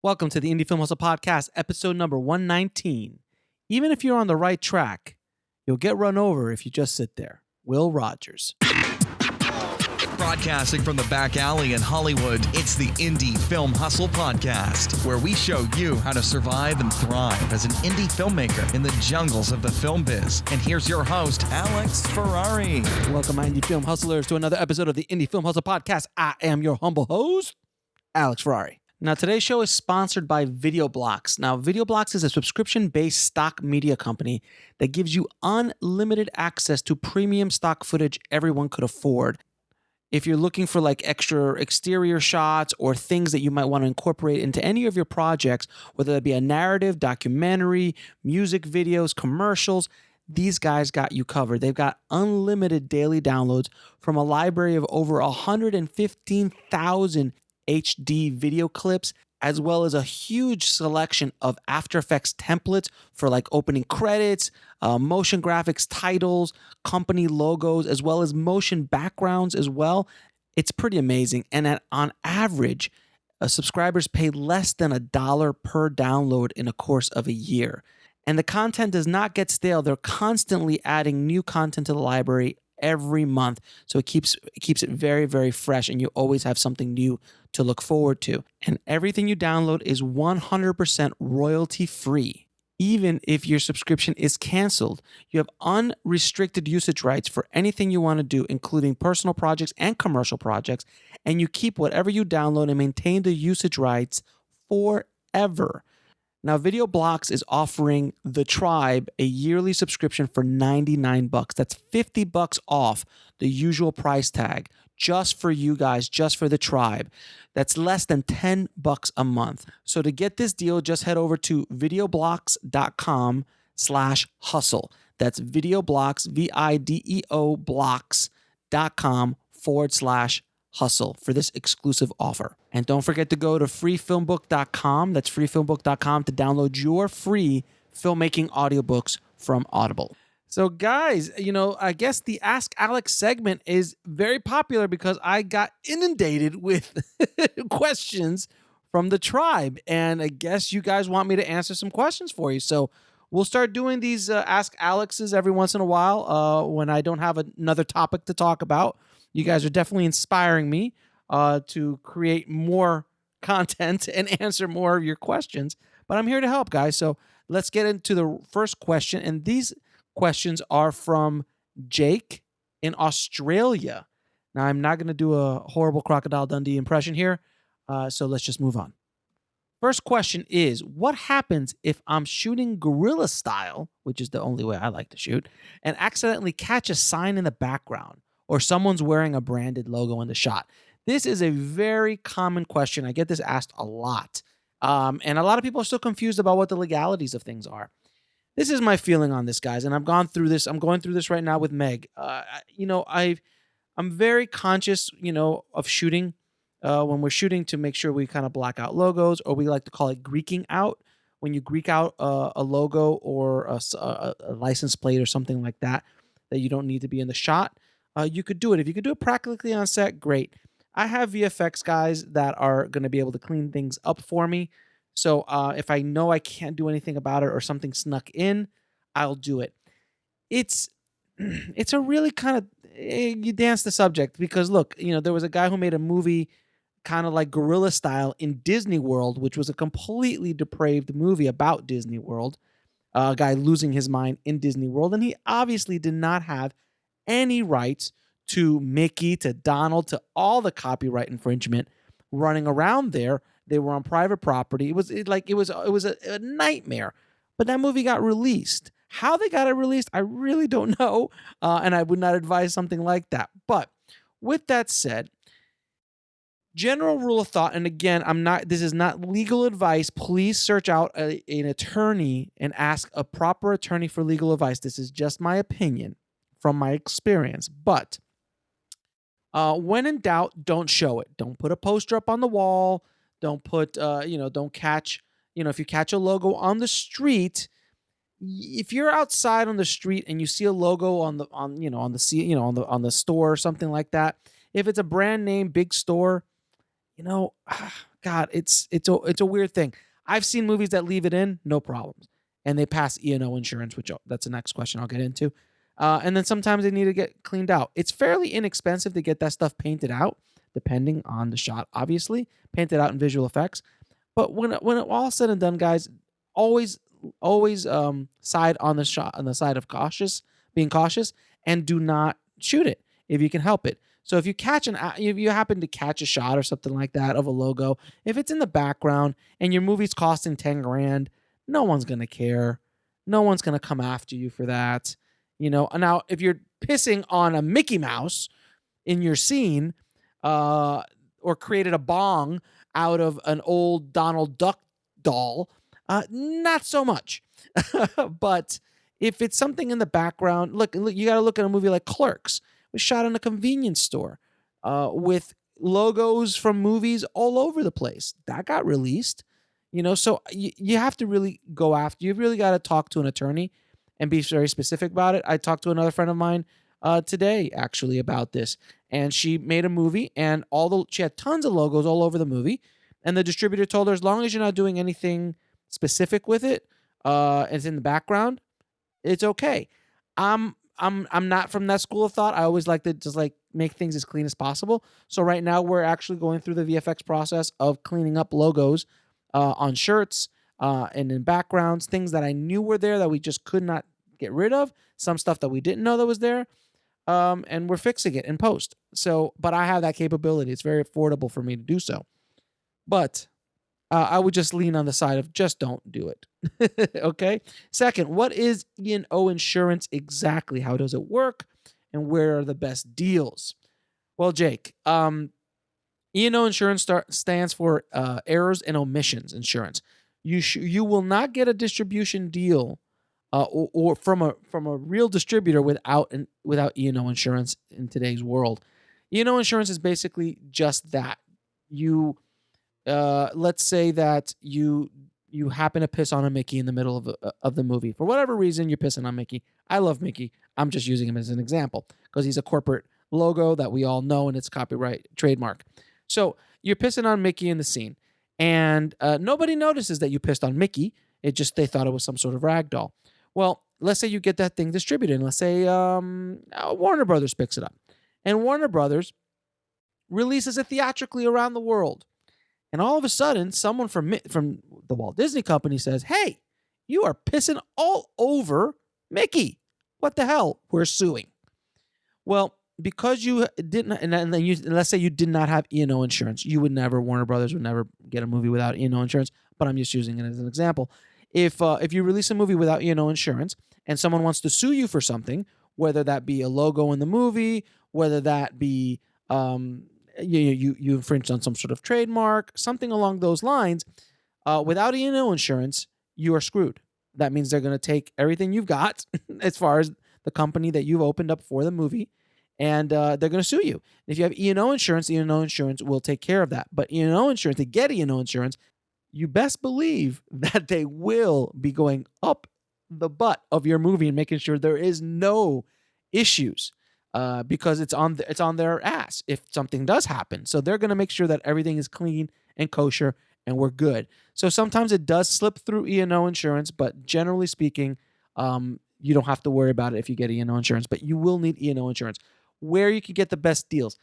Welcome to the Indie Film Hustle Podcast, episode number 119. Even if you're on the right track, you'll get run over if you just sit there. Will Rogers. Broadcasting from the back alley in Hollywood, it's the Indie Film Hustle Podcast, where we show you how to survive and thrive as an indie filmmaker in the jungles of the film biz. And here's your host, Alex Ferrari. Welcome, my Indie Film Hustlers, to another episode of the Indie Film Hustle Podcast. I am your humble host, Alex Ferrari. Now, today's show is sponsored by VideoBlocks. Now, VideoBlocks is a subscription-based stock media company that gives you unlimited access to premium stock footage everyone could afford. If you're looking for like extra exterior shots or things that you might want to incorporate into any of your projects, whether that be a narrative, documentary, music videos, commercials, these guys got you covered. They've got unlimited daily downloads from a library of over 115,000 HD video clips, as well as a huge selection of After Effects templates for like opening credits, motion graphics, titles, company logos, as well as motion backgrounds as well. It's pretty amazing. And on average, subscribers pay less than $1 per download in a course of a year. And the content does not get stale. They're constantly adding new content to the library every month. So it keeps it very, very fresh, and you always have something new to look forward to. And everything you download is 100% royalty free. Even if your subscription is canceled, you have unrestricted usage rights for anything you want to do, including personal projects and commercial projects, and you keep whatever you download and maintain the usage rights forever. Now, VideoBlocks is offering The Tribe a yearly subscription for $99. That's $50 off the usual price tag, just for you guys, just for The Tribe. That's less than $10 a month. So to get this deal, just head over to videoblocks.com/hustle. That's VideoBlocks, VIDEO blocks.com/hustle for this exclusive offer. And don't forget to go to freefilmbook.com. That's freefilmbook.com to download your free filmmaking audiobooks from Audible. So guys, I guess the Ask Alex segment is very popular because I got inundated with questions from the tribe. And I guess you guys want me to answer some questions for you. So we'll start doing these Ask Alexes every once in a while when I don't have another topic to talk about. You guys are definitely inspiring me to create more content and answer more of your questions. But I'm here to help, guys. So let's get into the first question. And these questions are from Jake in Australia. Now, I'm not going to do a horrible Crocodile Dundee impression here, so let's just move on. First question is, what happens if I'm shooting guerrilla style, which is the only way I like to shoot, and accidentally catch a sign in the background or someone's wearing a branded logo in the shot? This is a very common question. I get this asked a lot, and a lot of people are still confused about what the legalities of things are. This is my feeling on this, guys, and I've gone through this. I'm going through this right now with Meg. I'm very conscious, of shooting when we're shooting to make sure we kind of black out logos, or we like to call it Greeking out. When you Greek out a logo or a license plate or something like that you don't need to be in the shot, you could do it. If you could do it practically on set, great. I have VFX guys that are going to be able to clean things up for me. So if I know I can't do anything about it or something snuck in, I'll do it. It's a really kind of, you dance the subject because look, there was a guy who made a movie kind of like guerrilla style in Disney World, which was a completely depraved movie about Disney World, a guy losing his mind in Disney World. And he obviously did not have any rights to Mickey, to Donald, to all the copyright infringement running around there. They were on private property. It was a nightmare. But that movie got released. How they got it released, I really don't know. And I would not advise something like that. But with that said, general rule of thought, and again, this is not legal advice. Please search out an attorney and ask a proper attorney for legal advice. This is just my opinion from my experience. But when in doubt, don't show it. Don't put a poster up on the wall. Don't put, don't catch, if you catch a logo on the street, if you're outside on the street and you see a logo on the store or something like that, if it's a brand name, big store, God, it's a weird thing. I've seen movies that leave it in, no problems, and they pass E&O insurance, which that's the next question I'll get into. And then sometimes they need to get cleaned out. It's fairly inexpensive to get that stuff painted out, depending on the shot, obviously, painted out in visual effects. But when it all said and done, guys, always side on the shot on the side of being cautious, and do not shoot it if you can help it. So if you happen to catch a shot or something like that of a logo, if it's in the background and your movie's costing 10 grand, no one's gonna care. No one's gonna come after you for that. Now if you're pissing on a Mickey Mouse in your scene, or created a bong out of an old Donald Duck doll, not so much. But if it's something in the background, look, you got to look at a movie like Clerks. It was shot in a convenience store, with logos from movies all over the place. That got released. So you have to really go after. You've really got to talk to an attorney and be very specific about it. I talked to another friend of mine today actually about this, and she made a movie, and she had tons of logos all over the movie, and the distributor told her, as long as you're not doing anything specific with it, it's in the background, it's okay. I'm not from that school of thought. I always like to just make things as clean as possible. So right now we're actually going through the VFX process of cleaning up logos on shirts and in backgrounds, things that I knew were there that we just could not get rid of, some stuff that we didn't know that was there, and we're fixing it in post. But I have that capability. It's very affordable for me to do so. But I would just lean on the side of just don't do it. Okay. Second, what is E&O Insurance exactly? How does it work? And where are the best deals? Well, Jake, E&O Insurance stands for Errors and Omissions Insurance. You will not get a distribution deal or from a real distributor without E&O Insurance in today's world. E&O Insurance is basically just that. Let's say that you happen to piss on a Mickey in the middle of the movie. For whatever reason, you're pissing on Mickey. I love Mickey. I'm just using him as an example because he's a corporate logo that we all know, and it's copyright trademark. So you're pissing on Mickey in the scene, and nobody notices that you pissed on Mickey. They thought it was some sort of rag doll. Well, let's say you get that thing distributed, and let's say Warner Brothers picks it up, and Warner Brothers releases it theatrically around the world. And all of a sudden, someone from the Walt Disney Company says, "Hey, you are pissing all over Mickey. What the hell? We're suing." Well, because you didn't, let's say you did not have E&O Insurance, Warner Brothers would never get a movie without E&O Insurance. But I'm just using it as an example. If you release a movie without E&O Insurance and someone wants to sue you for something, whether that be a logo in the movie, whether that be you infringed on some sort of trademark, something along those lines, without E&O Insurance, you are screwed. That means they're going to take everything you've got as far as the company that you've opened up for the movie, and they're going to sue you. If you have E&O Insurance, E&O Insurance will take care of that. But E&O Insurance, to get E&O Insurance, you best believe that they will be going up the butt of your movie and making sure there is no issues. Because it's on their ass if something does happen. So they're going to make sure that everything is clean and kosher and we're good. So sometimes it does slip through E&O Insurance, but generally speaking, you don't have to worry about it if you get E&O Insurance, but you will need E&O Insurance. Where you can get the best deals.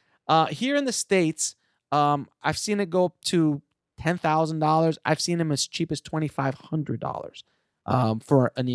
Here in the States, I've seen it go up to $10,000. I've seen them as cheap as $2,500 for an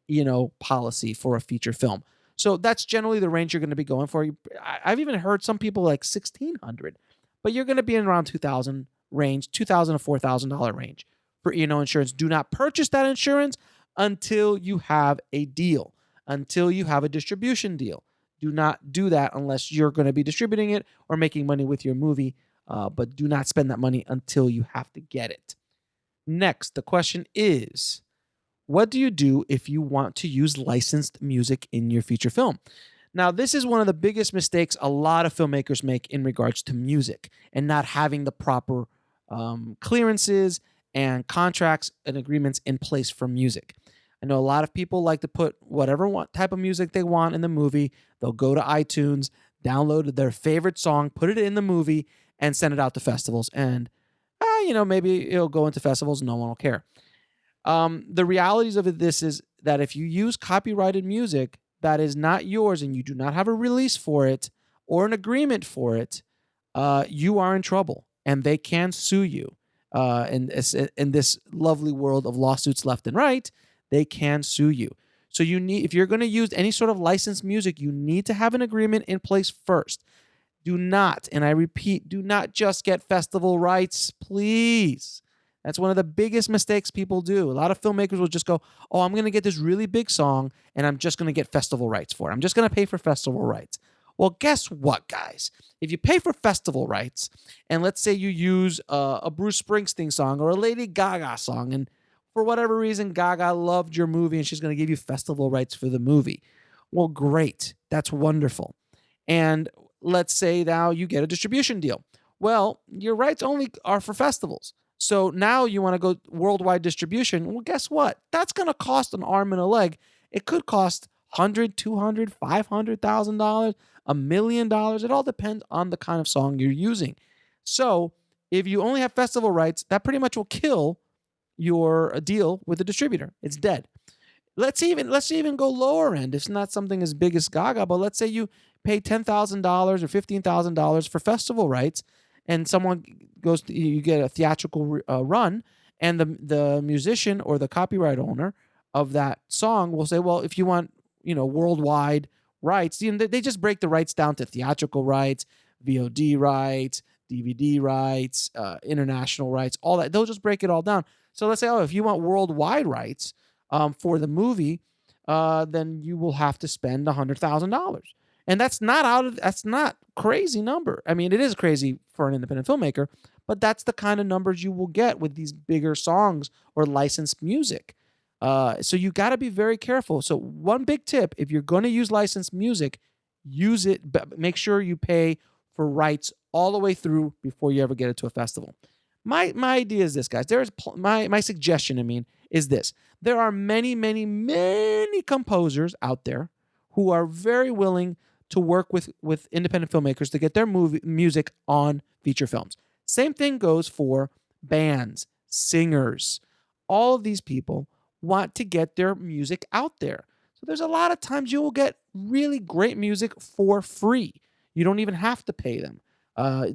E&O policy for a feature film. So that's generally the range you're going to be going for. I've even heard some people like $1,600, but you're going to be in around $2,000 range, $2,000 to $4,000 range for E&O Insurance. Do not purchase that insurance until you have a deal, until you have a distribution deal. Do not do that unless you're going to be distributing it or making money with your movie, but do not spend that money until you have to get it. Next, the question is, what do you do if you want to use licensed music in your feature film? Now, this is one of the biggest mistakes a lot of filmmakers make in regards to music and not having the proper clearances and contracts and agreements in place for music. I know a lot of people like to put whatever type of music they want in the movie. They'll go to iTunes, download their favorite song, put it in the movie, and send it out to festivals. And maybe it'll go into festivals and no one will care. The realities of this is that if you use copyrighted music that is not yours and you do not have a release for it or an agreement for it, you are in trouble and they can sue you. In this lovely world of lawsuits left and right, they can sue you. So if you're going to use any sort of licensed music, you need to have an agreement in place first. Do not, and I repeat, do not just get festival rights, please. That's one of the biggest mistakes people do. A lot of filmmakers will just go, oh, I'm going to get this really big song and I'm just going to get festival rights for it. I'm just going to pay for festival rights. Well, guess what, guys? If you pay for festival rights, and let's say you use a Bruce Springsteen song or a Lady Gaga song, and for whatever reason, Gaga loved your movie and she's going to give you festival rights for the movie. Well, great. That's wonderful. And let's say now you get a distribution deal. Well, your rights only are for festivals. So now you want to go worldwide distribution. Well, guess what? That's going to cost an arm and a leg. It could cost $100,000, $200,000, $500,000, $1 million. It all depends on the kind of song you're using. So if you only have festival rights, that pretty much will kill your deal with the distributor. It's dead. Let's even go lower end. It's not something as big as Gaga, but let's say you pay $10,000 or $15,000 for festival rights, and someone you get a theatrical run, and the musician or the copyright owner of that song will say, well, if you want, worldwide rights, they just break the rights down to theatrical rights, VOD rights, DVD rights, international rights, all that. They'll just break it all down. So let's say, if you want worldwide rights for the movie, then you will have to spend $100,000. And that's not crazy number. I mean, it is crazy for an independent filmmaker, but that's the kind of numbers you will get with these bigger songs or licensed music. So you got to be very careful. So one big tip, if you're going to use licensed music, use it, but make sure you pay for rights all the way through before you ever get it to a festival. My idea is this, guys. My suggestion, is this. There are many, many, many composers out there who are very willing to work with independent filmmakers to get their music on feature films. Same thing goes for bands, singers. All of these people want to get their music out there. So there's a lot of times you will get really great music for free. You don't even have to pay them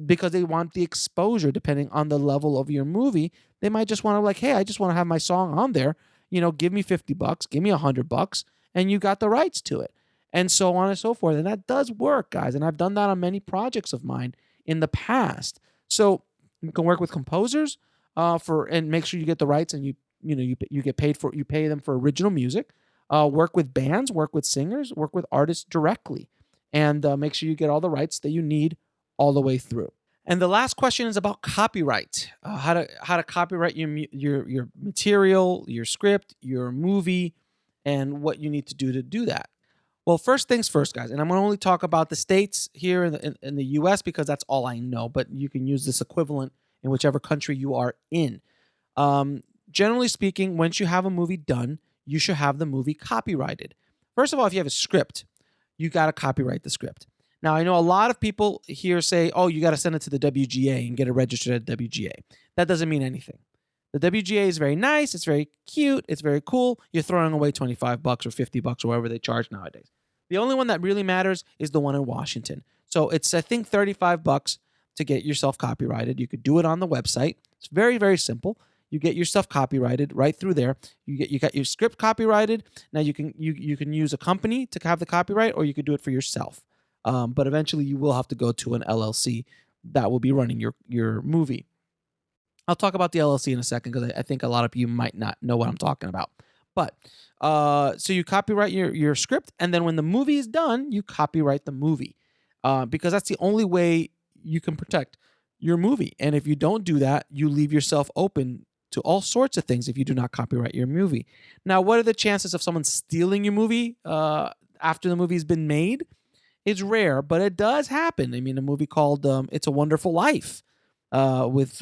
because they want the exposure. Depending on the level of your movie, they might just want to hey, I just want to have my song on there. Give me $50, give me $100, and you got the rights to it. And so on and so forth. And that does work, guys. And I've done that on many projects of mine in the past. So you can work with composers and make sure you get the rights, and you get paid for, you pay them for original music. Work with bands, work with singers, work with artists directly, and make sure you get all the rights that you need all the way through. And the last question is about copyright. How to copyright your material, your script, your movie, and what you need to do that. Well, first things first, guys, and I'm going to only talk about the States here in the U.S. because that's all I know, but you can use this equivalent in whichever country you are in. Generally speaking, once you have a movie done, you should have the movie copyrighted. First of all, if you have a script, you got to copyright the script. Now, I know a lot of people here say, oh, you got to send it to the WGA and get it registered at WGA. That doesn't mean anything. The WGA is very nice. It's very cute. It's very cool. You're throwing away $25 or $50 or whatever they charge nowadays. The only one that really matters is the one in Washington. So it's, I think, $35 to get yourself copyrighted. You could do it on the website. It's very, very simple. You get your stuff copyrighted right through there. You got your script copyrighted. Now you can use a company to have the copyright, or you could do it for yourself. But eventually you will have to go to an LLC that will be running your movie. I'll talk about the LLC in a second because I think a lot of you might not know what I'm talking about. But so you copyright your script, and then when the movie is done, you copyright the movie because that's the only way you can protect your movie. And if you don't do that, you leave yourself open to all sorts of things if you do not copyright your movie. Now, what are the chances of someone stealing your movie after the movie's been made? It's rare, but it does happen. I mean, a movie called It's a Wonderful Life with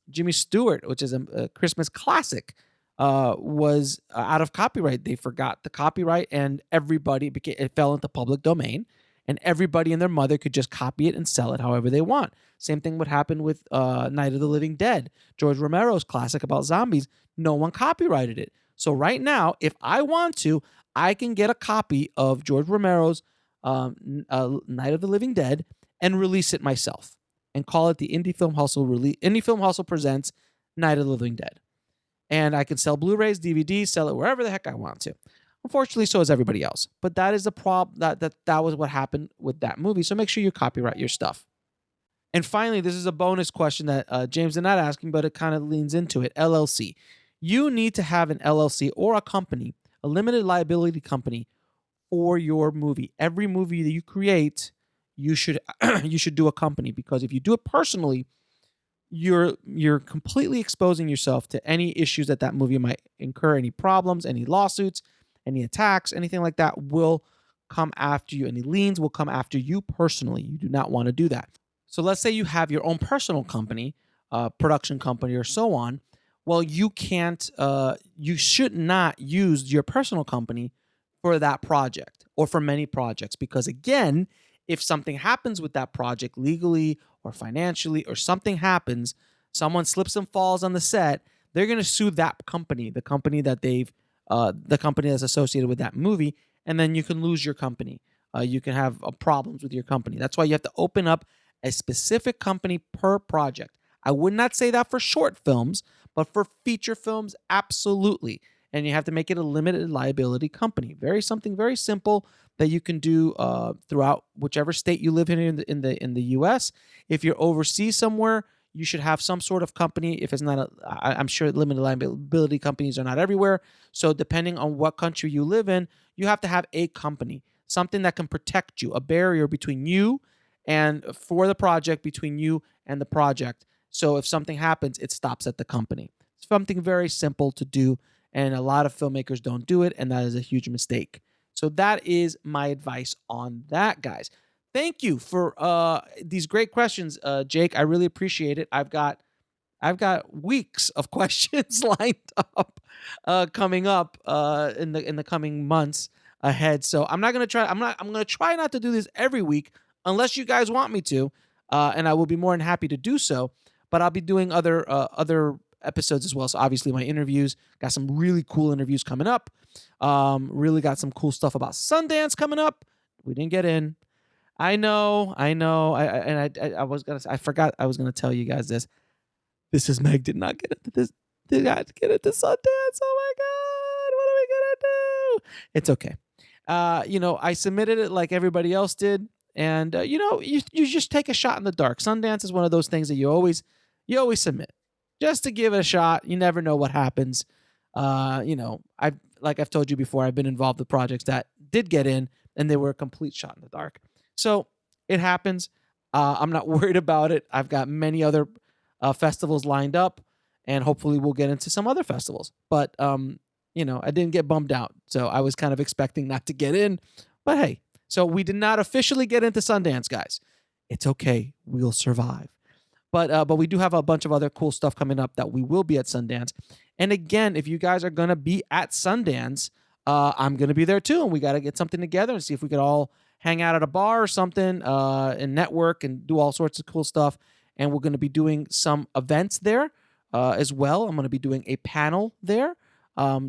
Jimmy Stewart, which is a Christmas classic, was out of copyright. They forgot the copyright, and it fell into public domain. and everybody and their mother could just copy it and sell it however they want. Same thing would happen with Night of the Living Dead, George Romero's classic about zombies. No one copyrighted it. So right now, if I want to, I can get a copy of George Romero's Night of the Living Dead and release it myself and call it the Indie Film Hustle Indie Film Hustle presents Night of the Living Dead. And I can sell Blu-rays, DVDs, sell it wherever the heck I want to. Unfortunately, so is everybody else. But that is the problem. That was what happened with that movie. So make sure you copyright your stuff. And finally, this is a bonus question that James did not ask me, but it kind of leans into it. LLC. You need to have an LLC or a company, a limited liability company, for your movie. Every movie that you create, you should do a company, because if you do it personally, you're completely exposing yourself to any issues that movie might incur, any problems, any lawsuits, any attacks, anything like that will come after you. Any liens will come after you personally. You do not want to do that. So let's say you have your own personal company, production company, or so on. Well, you should not use your personal company for that project or for many projects, because again, if something happens with that project legally or financially, or something happens, someone slips and falls on the set, they're going to sue that company, the company that's associated with that movie, and then you can lose your company. You can have problems with your company. That's why you have to open up a specific company per project. I would not say that for short films, but for feature films, absolutely. And you have to make it a limited liability company. Something very simple that you can do throughout whichever state you live in the U.S. If you're overseas somewhere, you should have some sort of company. If it's not, I'm sure limited liability companies are not everywhere. So depending on what country you live in, you have to have a company, something that can protect you, a barrier between you and for the project, between you and the project. So if something happens, it stops at the company. It's something very simple to do, and a lot of filmmakers don't do it, and that is a huge mistake. So that is my advice on that, guys. Thank you for these great questions, Jake. I really appreciate it. I've got weeks of questions lined up coming up in the coming months ahead. So I'm gonna try not to do this every week unless you guys want me to, and I will be more than happy to do so. But I'll be doing other episodes as well. So obviously my interviews, got some really cool interviews coming up. Really got some cool stuff about Sundance coming up. We didn't get in. I know. I forgot I was gonna tell you guys this. This is Meg did not get into this. Did not get into Sundance. Oh my God, what are we gonna do? It's okay. I submitted it like everybody else did, and you just take a shot in the dark. Sundance is one of those things that you always submit just to give it a shot. You never know what happens. I've told you before, I've been involved with projects that did get in, and they were a complete shot in the dark. So it happens. I'm not worried about it. I've got many other festivals lined up, and hopefully we'll get into some other festivals. But I didn't get bummed out, so I was kind of expecting not to get in. But hey, so we did not officially get into Sundance, guys. It's okay. We'll survive. But we do have a bunch of other cool stuff coming up that we will be at Sundance. And again, if you guys are going to be at Sundance, I'm going to be there too. And we got to get something together and see if we could all hang out at a bar or something and network and do all sorts of cool stuff. And we're going to be doing some events there as well. I'm going to be doing a panel there,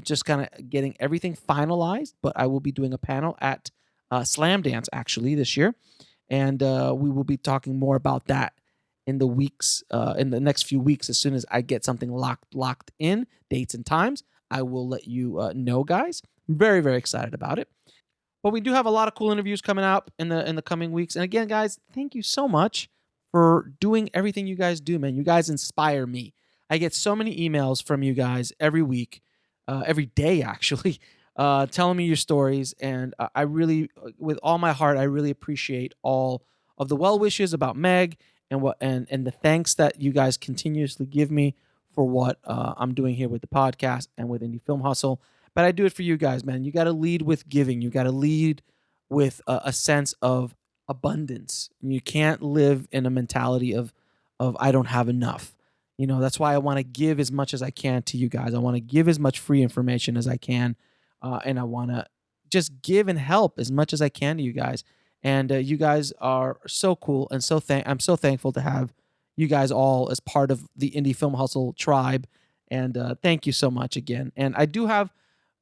just kind of getting everything finalized. But I will be doing a panel at Slam Dance actually this year. And we will be talking more about that in the next few weeks. As soon as I get something locked in, dates and times, I will let you know, guys. I'm very, very excited about it. But we do have a lot of cool interviews coming out in the coming weeks. And again, guys, thank you so much for doing everything you guys do, man. You guys inspire me. I get so many emails from you guys every week, every day actually, telling me your stories. And I really, with all my heart, I really appreciate all of the well wishes about Meg and the thanks that you guys continuously give me for what I'm doing here with the podcast and with Indie Film Hustle. But I do it for you guys, man. You got to lead with giving. You got to lead with a sense of abundance. You can't live in a mentality of I don't have enough. That's why I want to give as much as I can to you guys. I want to give as much free information as I can, and I want to just give and help as much as I can to you guys. And you guys are so cool, and I'm so thankful to have you guys all as part of the Indie Film Hustle tribe. And thank you so much again. And I do have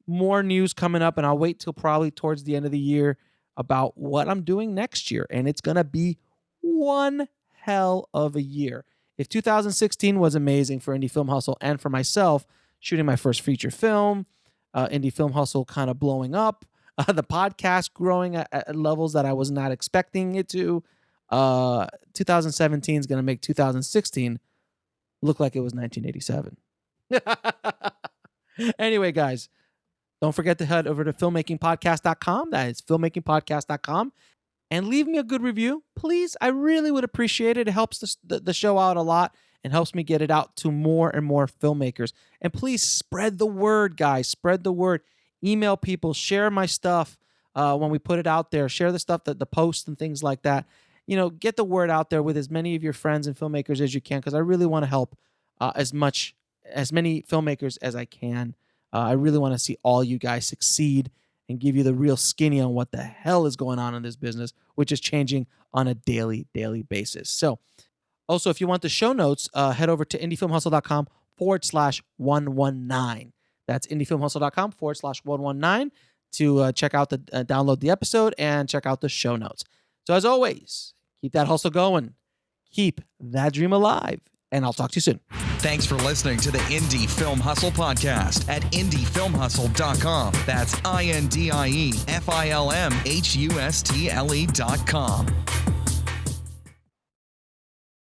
more news coming up, and I'll wait till probably towards the end of the year about what I'm doing next year. And it's going to be one hell of a year. If 2016 was amazing for Indie Film Hustle and for myself, shooting my first feature film, Indie Film Hustle kind of blowing up, the podcast growing at levels that I was not expecting it to, 2017 is going to make 2016 look like it was 1987. Anyway, guys, don't forget to head over to filmmakingpodcast.com. That is filmmakingpodcast.com. And leave me a good review, please. I really would appreciate it. It helps the show out a lot and helps me get it out to more and more filmmakers. And please spread the word, guys. Spread the word. Email people. Share my stuff when we put it out there. Share the stuff, the posts and things like that. You know, get the word out there with as many of your friends and filmmakers as you can, because I really want to help as many filmmakers as I can. I really want to see all you guys succeed and give you the real skinny on what the hell is going on in this business, which is changing on a daily basis. So also, if you want the show notes, head over to indiefilmhustle.com/119. That's indiefilmhustle.com/119 to check out download the episode and check out the show notes. So as always, keep that hustle going. Keep that dream alive. And I'll talk to you soon. Thanks for listening to the Indie Film Hustle podcast at indiefilmhustle.com. That's INDIEFILMHUSTLE.com.